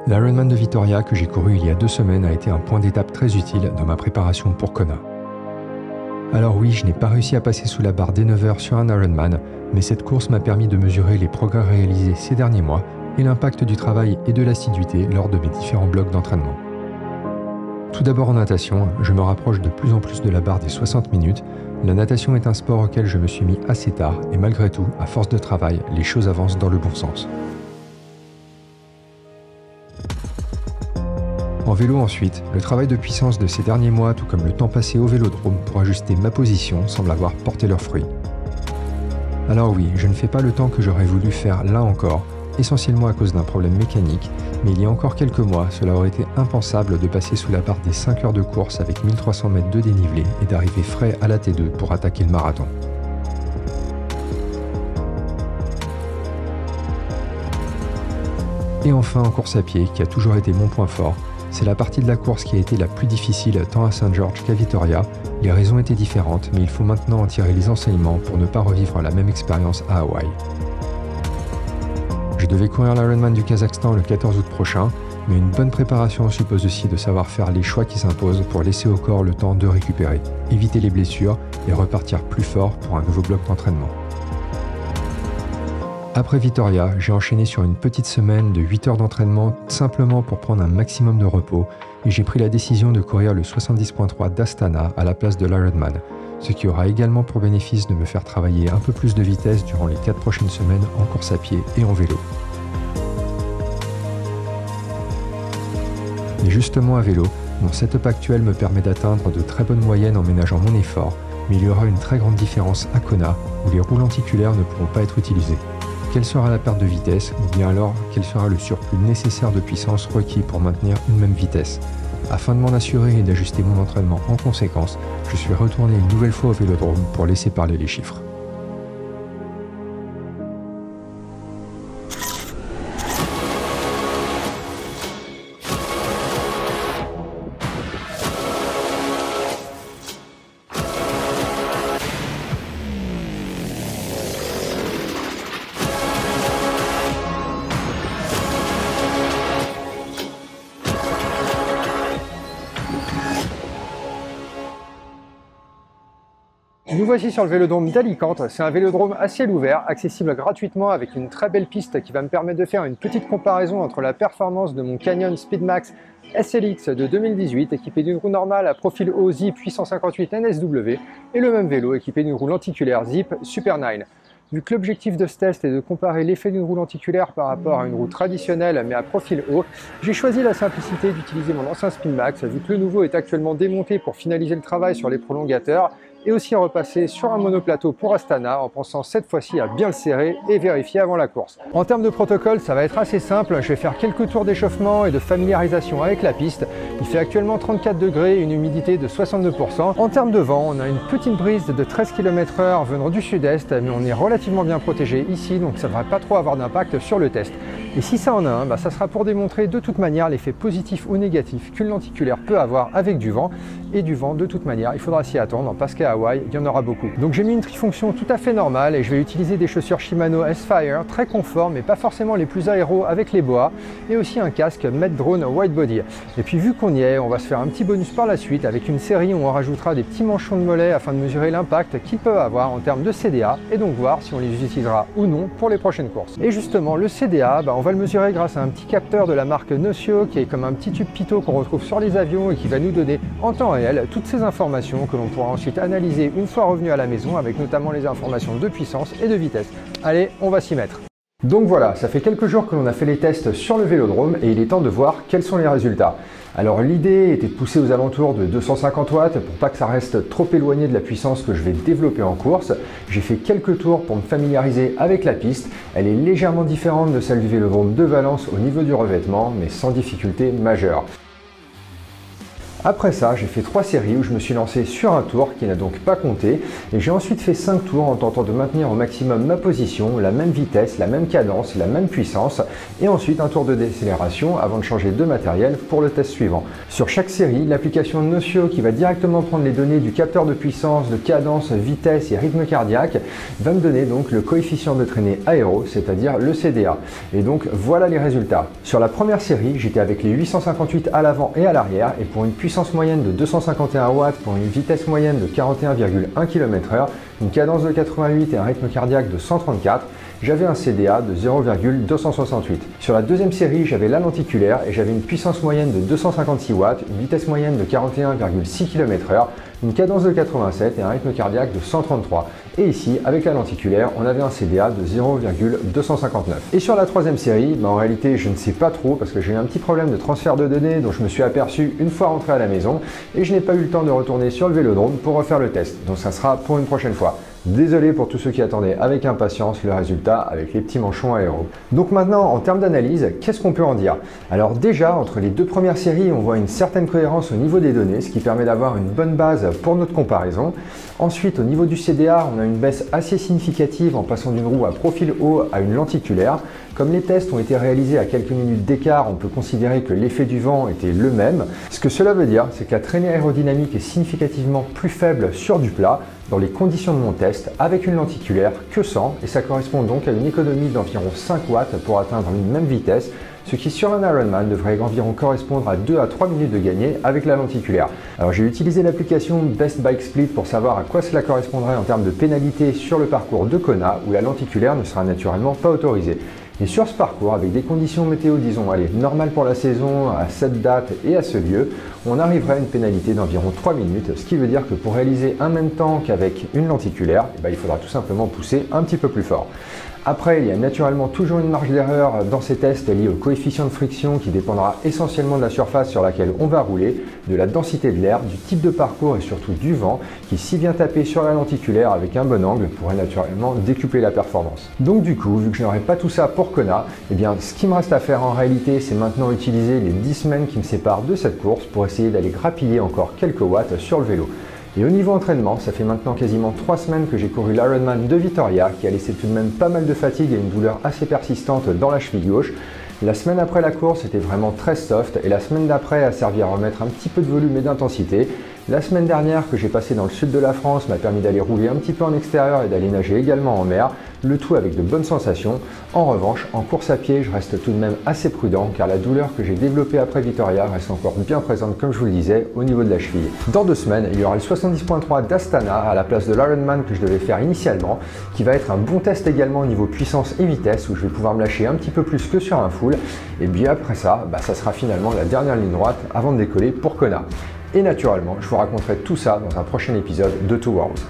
L'Ironman de Vitoria que j'ai couru il y a 2 semaines a été un point d'étape très utile dans ma préparation pour Kona. Alors oui, je n'ai pas réussi à passer sous la barre des 9 heures sur un Ironman, mais cette course m'a permis de mesurer les progrès réalisés ces derniers mois et l'impact du travail et de l'assiduité lors de mes différents blocs d'entraînement. Tout d'abord en natation, je me rapproche de plus en plus de la barre des 60 minutes. La natation est un sport auquel je me suis mis assez tard et malgré tout, à force de travail, les choses avancent dans le bon sens. En vélo ensuite, le travail de puissance de ces derniers mois, tout comme le temps passé au vélodrome pour ajuster ma position, semble avoir porté leurs fruits. Alors oui, je ne fais pas le temps que j'aurais voulu faire là encore, essentiellement à cause d'un problème mécanique, mais il y a encore quelques mois, cela aurait été impensable de passer sous la barre des 5 heures de course avec 1300 mètres de dénivelé et d'arriver frais à la T2 pour attaquer le marathon. Et enfin en course à pied, qui a toujours été mon point fort, c'est la partie de la course qui a été la plus difficile tant à St. George qu'à Vitoria. Les raisons étaient différentes, mais il faut maintenant en tirer les enseignements pour ne pas revivre la même expérience à Hawaï. Je devais courir l'Ironman du Kazakhstan le 14 août prochain, mais une bonne préparation suppose aussi de savoir faire les choix qui s'imposent pour laisser au corps le temps de récupérer, éviter les blessures et repartir plus fort pour un nouveau bloc d'entraînement. Après Vitoria, j'ai enchaîné sur une petite semaine de 8 heures d'entraînement simplement pour prendre un maximum de repos et j'ai pris la décision de courir le 70.3 d'Astana à la place de l'Ironman, ce qui aura également pour bénéfice de me faire travailler un peu plus de vitesse durant les 4 prochaines semaines en course à pied et en vélo. Et justement à vélo, mon setup actuel me permet d'atteindre de très bonnes moyennes en ménageant mon effort, mais il y aura une très grande différence à Kona où les roues lenticulaires ne pourront pas être utilisées. Quelle sera la perte de vitesse, ou bien alors quel sera le surplus nécessaire de puissance requis pour maintenir une même vitesse. Afin de m'en assurer et d'ajuster mon entraînement en conséquence, je suis retourné une nouvelle fois au vélodrome pour laisser parler les chiffres. Nous voici sur le vélodrome d'Alicante. C'est un vélodrome à ciel ouvert, accessible gratuitement avec une très belle piste qui va me permettre de faire une petite comparaison entre la performance de mon Canyon Speedmax SLX de 2018 équipé d'une roue normale à profil haut Zip 858 NSW et le même vélo équipé d'une roue lenticulaire Zip Super 9. Vu que l'objectif de ce test est de comparer l'effet d'une roue lenticulaire par rapport à une roue traditionnelle mais à profil haut, j'ai choisi la simplicité d'utiliser mon ancien Speedmax vu que le nouveau est actuellement démonté pour finaliser le travail sur les prolongateurs et aussi repasser sur un monoplateau pour Astana en pensant cette fois-ci à bien le serrer et vérifier avant la course. En termes de protocole, ça va être assez simple, je vais faire quelques tours d'échauffement et de familiarisation avec la piste. Il fait actuellement 34 degrés et une humidité de 62%. En termes de vent, on a une petite brise de 13 km/h venant du sud-est, mais on est relativement bien protégé ici, donc ça ne devrait pas trop avoir d'impact sur le test. Et si ça en a un, ça sera pour démontrer de toute manière l'effet positif ou négatif qu'une lenticulaire peut avoir avec du vent. Et du vent, de toute manière, il faudra s'y attendre parce qu'à Hawaï, il y en aura beaucoup. Donc j'ai mis une trifonction tout à fait normale et je vais utiliser des chaussures Shimano S-Fire, très confort, mais pas forcément les plus aéros avec les boas, et aussi un casque Met Drone White Body. Et puis vu qu'on y est, on va se faire un petit bonus par la suite avec une série où on rajoutera des petits manchons de mollet afin de mesurer l'impact qu'ils peuvent avoir en termes de CDA et donc voir si on les utilisera ou non pour les prochaines courses. Et justement, le CDA, on va le mesurer grâce à un petit capteur de la marque Nocio qui est comme un petit tube pitot qu'on retrouve sur les avions et qui va nous donner en temps réel toutes ces informations que l'on pourra ensuite analyser une fois revenu à la maison avec notamment les informations de puissance et de vitesse. Allez, on va s'y mettre. Donc voilà, ça fait quelques jours que l'on a fait les tests sur le vélodrome et il est temps de voir quels sont les résultats. Alors l'idée était de pousser aux alentours de 250 watts pour pas que ça reste trop éloigné de la puissance que je vais développer en course. J'ai fait quelques tours pour me familiariser avec la piste. Elle est légèrement différente de celle du vélodrome de Valence au niveau du revêtement, mais sans difficulté majeure. Après ça, j'ai fait 3 séries où je me suis lancé sur un tour qui n'a donc pas compté et j'ai ensuite fait 5 tours en tentant de maintenir au maximum ma position, la même vitesse, la même cadence, la même puissance et ensuite un tour de décélération avant de changer de matériel pour le test suivant. Sur chaque série, l'application Nocio qui va directement prendre les données du capteur de puissance, de cadence, vitesse et rythme cardiaque va me donner donc le coefficient de traînée aéro, c'est-à-dire le CDA. Et donc voilà les résultats. Sur la première série, j'étais avec les 858 à l'avant et à l'arrière et pour une puissance moyenne de 251 watts pour une vitesse moyenne de 41,1 km/h, une cadence de 88 et un rythme cardiaque de 134, j'avais un CDA de 0,268. Sur la deuxième série, j'avais la lenticulaire et j'avais une puissance moyenne de 256 watts, une vitesse moyenne de 41,6 km/h, une cadence de 87 et un rythme cardiaque de 133. Et ici, avec la lenticulaire, on avait un CDA de 0,259. Et sur la troisième série, en réalité, je ne sais pas trop parce que j'ai eu un petit problème de transfert de données dont je me suis aperçu une fois rentré à la maison et je n'ai pas eu le temps de retourner sur le vélodrome pour refaire le test. Donc ça sera pour une prochaine fois. Désolé pour tous ceux qui attendaient avec impatience le résultat avec les petits manchons aéros. Donc maintenant, en termes d'analyse, qu'est-ce qu'on peut en dire? Alors déjà, entre les deux premières séries, on voit une certaine cohérence au niveau des données, ce qui permet d'avoir une bonne base pour notre comparaison. Ensuite, au niveau du CDA, on a une baisse assez significative en passant d'une roue à profil haut à une lenticulaire. Comme les tests ont été réalisés à quelques minutes d'écart, on peut considérer que l'effet du vent était le même. Ce que cela veut dire, c'est que la traînée aérodynamique est significativement plus faible sur du plat dans les conditions de mon test avec une lenticulaire que sans, et ça correspond donc à une économie d'environ 5 watts pour atteindre une même vitesse, ce qui sur un Ironman devrait environ correspondre à 2 à 3 minutes de gagné avec la lenticulaire. Alors j'ai utilisé l'application Best Bike Split pour savoir à quoi cela correspondrait en termes de pénalité sur le parcours de Kona où la lenticulaire ne sera naturellement pas autorisée. Et sur ce parcours, avec des conditions météo, disons, normales pour la saison, à cette date et à ce lieu, on arriverait à une pénalité d'environ 3 minutes, ce qui veut dire que pour réaliser un même temps qu'avec une lenticulaire, il faudra tout simplement pousser un petit peu plus fort. Après, il y a naturellement toujours une marge d'erreur dans ces tests liés au coefficient de friction qui dépendra essentiellement de la surface sur laquelle on va rouler, de la densité de l'air, du type de parcours et surtout du vent qui, s'il vient taper sur la lenticulaire avec un bon angle, pourrait naturellement décupler la performance. Donc du coup, vu que je n'aurai pas tout ça pour Kona, ce qui me reste à faire en réalité, c'est maintenant utiliser les 10 semaines qui me séparent de cette course pour essayer d'aller grappiller encore quelques watts sur le vélo. Et au niveau entraînement, ça fait maintenant quasiment 3 semaines que j'ai couru l'Ironman de Vitoria qui a laissé tout de même pas mal de fatigue et une douleur assez persistante dans la cheville gauche. La semaine après la course était vraiment très soft et la semaine d'après a servi à remettre un petit peu de volume et d'intensité. La semaine dernière que j'ai passé dans le sud de la France m'a permis d'aller rouler un petit peu en extérieur et d'aller nager également en mer, le tout avec de bonnes sensations. En revanche, en course à pied, je reste tout de même assez prudent car la douleur que j'ai développée après Vitoria reste encore bien présente comme je vous le disais au niveau de la cheville. Dans 2 semaines, il y aura le 70.3 d'Astana à la place de l'Ironman que je devais faire initialement, qui va être un bon test également au niveau puissance et vitesse où je vais pouvoir me lâcher un petit peu plus que sur un full. Et bien après ça, ça sera finalement la dernière ligne droite avant de décoller pour Kona. Et naturellement, je vous raconterai tout ça dans un prochain épisode de Two Worlds.